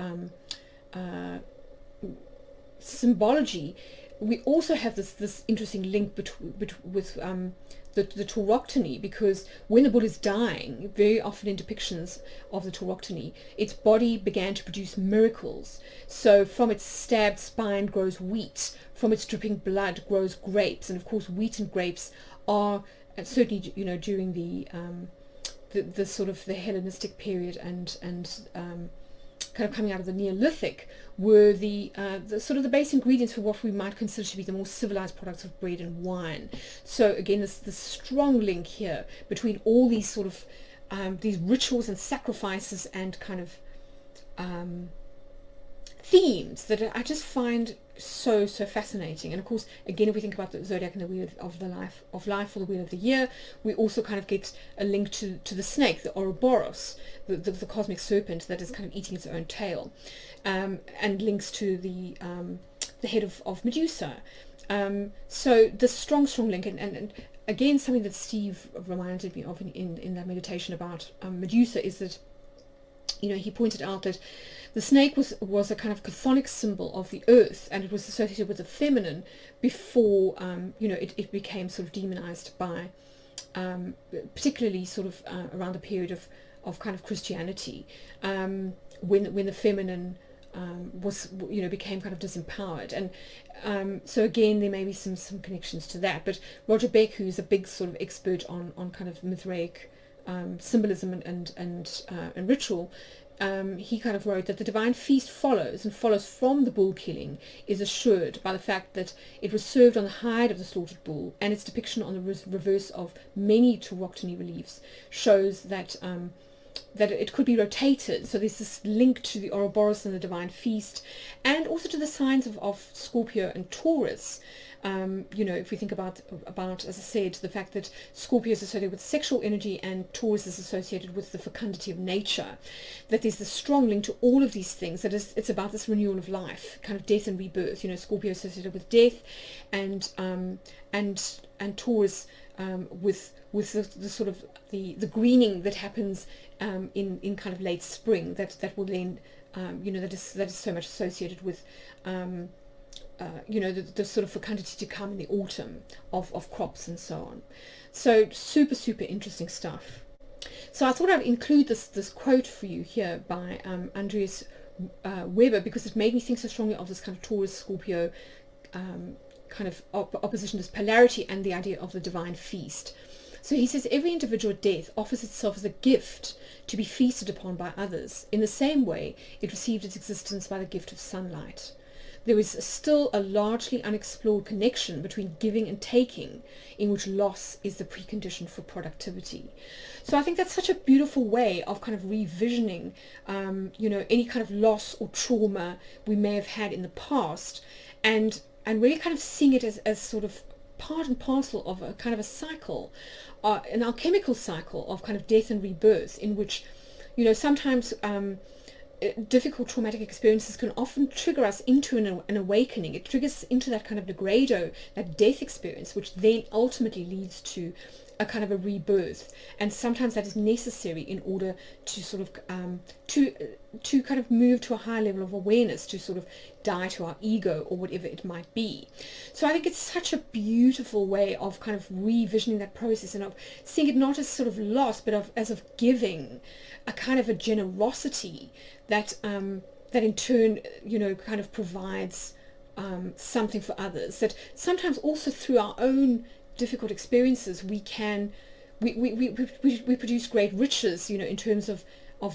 symbology, we also have this interesting link with the Tauroctony, because when the bull is dying, very often in depictions of the Tauroctony, its body began to produce miracles. So from its stabbed spine grows wheat, from its dripping blood grows grapes, and of course wheat and grapes are certainly during the sort of the Hellenistic period and kind of coming out of the Neolithic, were the sort of the base ingredients for what we might consider to be the more civilized products of bread and wine. So again, this strong link here between all these sort of these rituals and sacrifices and kind of themes that I just find so fascinating. And of course, again, if we think about the zodiac and the wheel of life or the wheel of the year, we also kind of get a link to the snake, the Oroboros, the cosmic serpent that is kind of eating its own tail, and links to the head of Medusa. So the strong link, and again, something that Steve reminded me of in that meditation about Medusa is that he pointed out that the snake was a kind of chthonic symbol of the earth, and it was associated with the feminine before it became sort of demonized by particularly sort of around the period of kind of Christianity, when the feminine was became kind of disempowered. And so again, there may be some connections to that. But Roger Beck, who's a big sort of expert on kind of Mithraic symbolism and ritual, he kind of wrote that the divine feast follows from the bull killing is assured by the fact that it was served on the hide of the slaughtered bull, and its depiction on the reverse of many Tauroctony reliefs shows that it could be rotated. So there's this link to the Oroboros and the divine feast, and also to the signs of Scorpio and Taurus. If we think about, as I said, the fact that Scorpio is associated with sexual energy and Taurus is associated with the fecundity of nature, that there's this strong link to all of these things, that it's about this renewal of life, kind of death and rebirth. Scorpio is associated with death, and Taurus with the sort of the greening that happens in kind of late spring, that will then that is so much associated with the sort of fecundity to come in the autumn of crops and so on. So super interesting stuff. So I thought I'd include this quote for you here by Andreas Weber, because it made me think so strongly of this kind of Taurus Scorpio kind of opposition, this polarity, and the idea of the divine feast. So he says, every individual at death offers itself as a gift to be feasted upon by others. In the same way, it received its existence by the gift of sunlight. There is still a largely unexplored connection between giving and taking, in which loss is the precondition for productivity. So I think that's such a beautiful way of kind of revisioning, any kind of loss or trauma we may have had in the past, and really kind of seeing it as sort of part and parcel of a kind of a cycle, an alchemical cycle of kind of death and rebirth, in which, sometimes difficult traumatic experiences can often trigger us into an awakening. It triggers us into that kind of degrado, that death experience, which then ultimately leads to a kind of a rebirth. And sometimes that is necessary in order to sort of to kind of move to a higher level of awareness, to sort of die to our ego or whatever it might be. So I think it's such a beautiful way of kind of revisioning that process, and of seeing it not as sort of loss, but as of giving a kind of a generosity that that in turn kind of provides something for others, that sometimes also through our own difficult experiences we produce great riches, in terms of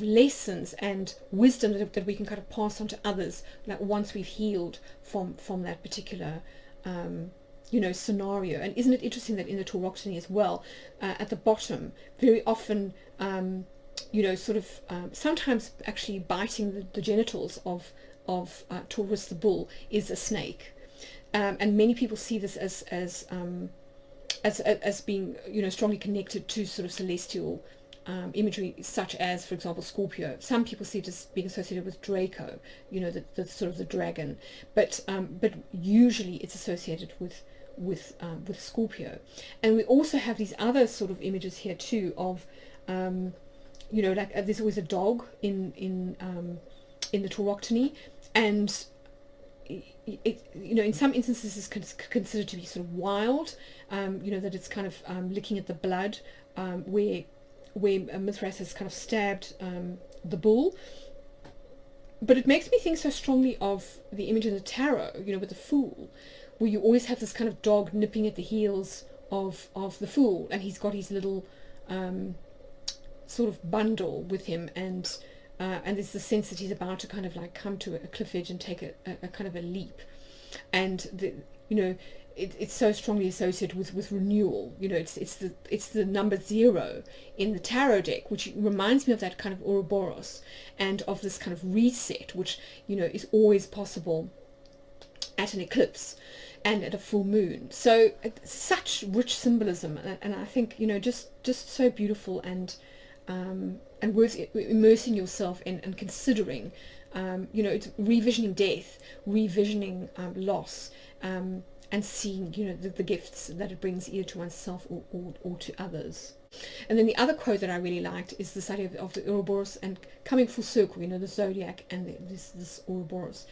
lessons and wisdom that we can kind of pass on to others, like once we've healed from that particular scenario. And isn't it interesting that in the Tauroctony as well, at the bottom, very often sometimes actually biting the genitals of Taurus the bull is a snake, and many people see this as being strongly connected to sort of celestial imagery, such as, for example, Scorpio. Some people see it as being associated with Draco, the sort of the dragon, but usually it's associated with Scorpio. And we also have these other sort of images here too of there's always a dog in the Tauroctony, and in some instances is considered to be sort of wild, that it's kind of licking at the blood, where Mithras has kind of stabbed the bull. But it makes me think so strongly of the image in the tarot, with the Fool, where you always have this kind of dog nipping at the heels of the Fool, and he's got his little sort of bundle with him, and there's the sense that he's about to kind of like come to a cliff edge and take a kind of a leap, and it's so strongly associated with renewal. It's the number 0 in the tarot deck, which reminds me of that kind of Oroboros, and of this kind of reset, which is always possible at an eclipse and at a full moon. So such rich symbolism, and I think just so beautiful, and worth immersing yourself in and considering. It's revisioning death, revisioning loss, and seeing the gifts that it brings either to oneself or to others. And then the other quote that I really liked is this idea of the Oroboros, and coming full circle, the zodiac and this Oroboros.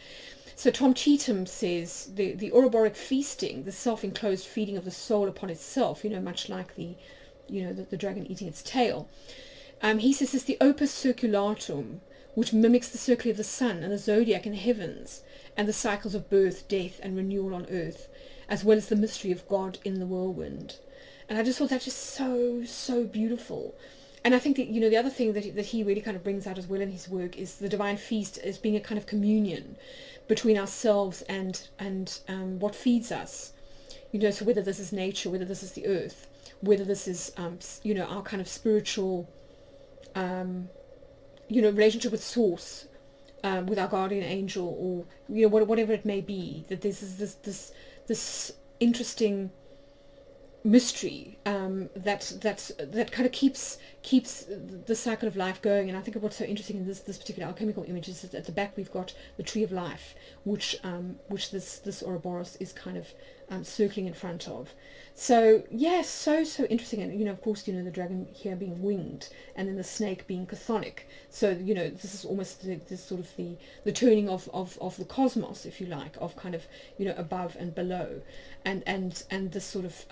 So Tom Cheetham says the Oroboric feasting, the self-enclosed feeding of the soul upon itself, much like the dragon eating its tail. He says it's the opus circulatum, which mimics the circle of the sun and the zodiac in the heavens, and the cycles of birth, death, and renewal on earth, as well as the mystery of God in the whirlwind. And I just thought that just so beautiful. And I think that the other thing that he really kind of brings out as well in his work is the divine feast as being a kind of communion between ourselves and what feeds us. So whether this is nature, whether this is the earth, whether this is our kind of spiritual relationship with source, with our guardian angel, or whatever it may be, that this interesting mystery that kind of keeps the cycle of life going. And I think what's so interesting in this particular alchemical image is that at the back we've got the tree of life, which this Oroboros is kind of circling in front of. So yes, so interesting. And of course, the dragon here being winged, and then the snake being chthonic. So this is almost this sort of the turning of the cosmos, if you like, of kind of above and below, and this sort of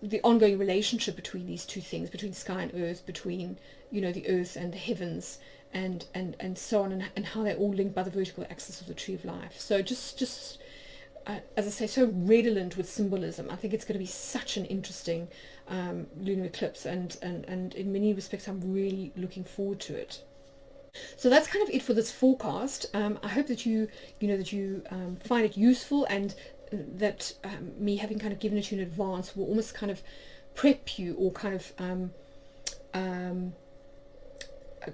the ongoing relationship between these two things, between sky and earth, between the earth and the heavens, and so on, and how they're all linked by the vertical axis of the tree of life. So just as I say, so redolent with symbolism. I think it's going to be such an interesting lunar eclipse, and in many respects I'm really looking forward to it. So that's kind of it for this forecast. I hope that you find it useful, and that me having kind of given it to you in advance will almost kind of prep you, or kind of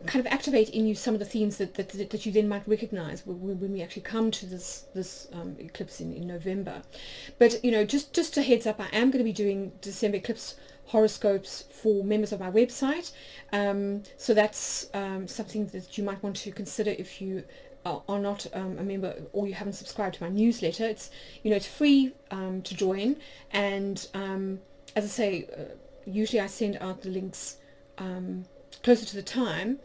kind of activate in you some of the themes that you then might recognize when we actually come to this eclipse in November. But just a heads up, I am going to be doing December eclipse horoscopes for members of my website, so that's something that you might want to consider if you are not a member or you haven't subscribed to my newsletter. It's free to join, and as I say, usually I send out the links closer to the time,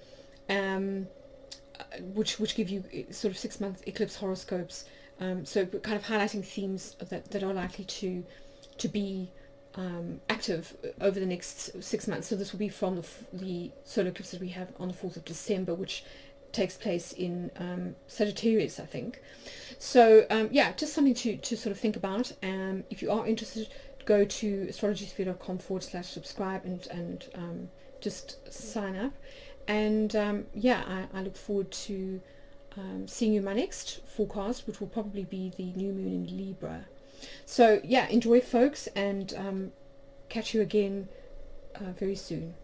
which give you sort of 6-month eclipse horoscopes, so kind of highlighting themes that are likely to be active over the next 6 months. So this will be from the solar eclipse that we have on the 4th of December, which takes place in Sagittarius, I think. So yeah, just something to sort of think about. If you are interested, go to astrologysphere.com/subscribe and just sign up. And yeah, I look forward to seeing you in my next forecast, which will probably be the new moon in Libra. So yeah, enjoy, folks, and catch you again very soon.